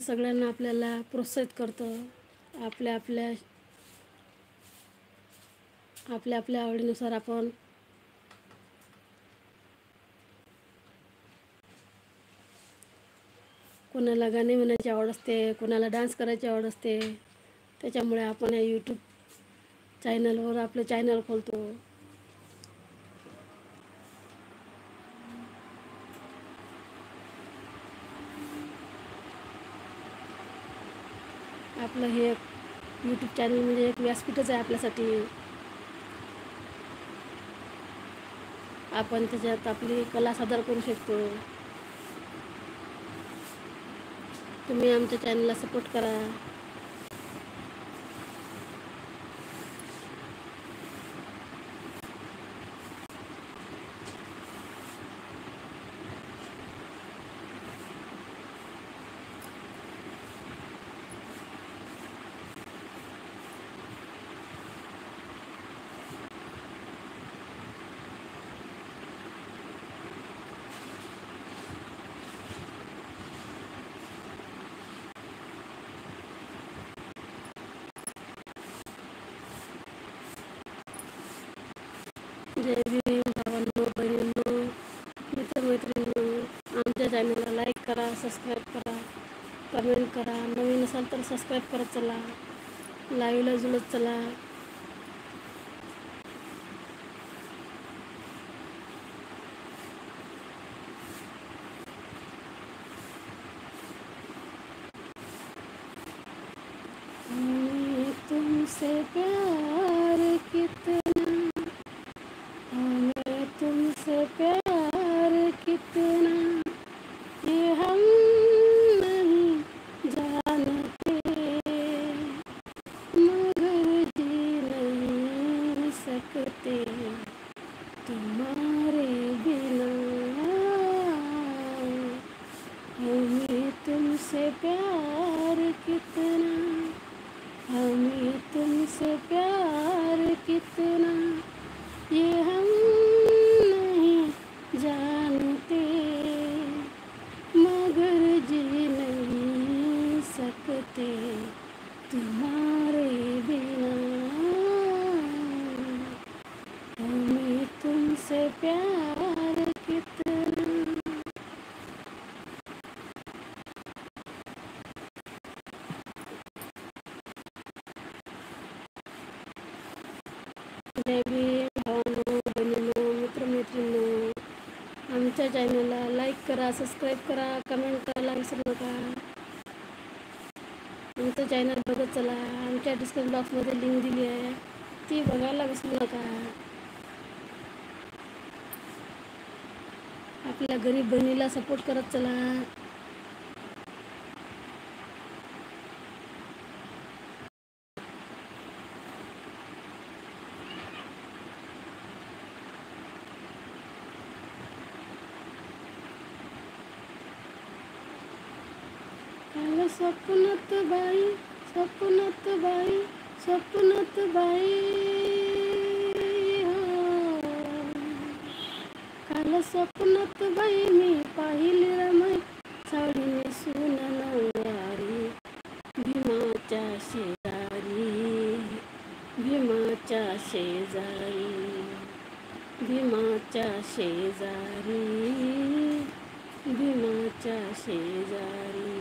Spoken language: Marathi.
सगळ्यांना आपल्याला प्रोत्साहित करतं. आपल्या आपल्या आपल्या आपल्या आवडीनुसार आपण कोणाला गाणे म्हणायची आवड असते, कोणाला डान्स करायची आवड असते. त्याच्यामुळे आपण या यूट्यूब चॅनलवर आपलं चॅनल खोलतो. आपलं हे यूट्यूब चॅनल म्हणजे एक व्यासपीठच आहे आपल्यासाठी. आपण त्याच्यात आपली कला सादर करू शकतो. तुम्ही आमच्या चॅनलला सपोर्ट करा. जय भीम भावांनो, बहिणींनो, मित्रमैत्रिणींनो, आमच्या चॅनलला लाईक करा, सबस्क्राईब करा, कमेंट करा. नवीन असाल तर सबस्क्राईब करत चला, लाईव्हला जुळत चला. तुमसे प्यार कितना, हमें तुमसे प्यार कितना, ये हम नहीं जानते, मगर जी नहीं सकते तुम्हारे बिना. हमें तुमसे प्यार कितना, हमें तुमसे प्यार कितना, ये हम नहीं जानते, मगर जी नहीं सकते तुम्हारे बिना. हमें तुमसे प्यार कितना. जय भीम भावांनो, बहिणींनो, मित्रमैत्रिणींनो, आमच्या चॅनलला लाईक करा, सबस्क्राईब करा, कमेंट करायला विसरू नका. आमचं चॅनल बघत चला. आमच्या डिस्क्रिप्शन बॉक्समध्ये लिंक दिली आहे, ती बघायला विसरू नका. आपल्या गरीब बहिणीला सपोर्ट करत चला. काल स्वप्नात बाई, स्वप्नात बाई, स्वप्नात बाई हो. काल स्वप्नात बाई मी पाहिली रमाई, साडी नेसून नऊवारी, भीमाच्या शेजारी, भीमाच्या शेजारी, भीमाच्या शेजारी, भीमाच्या शेजारी.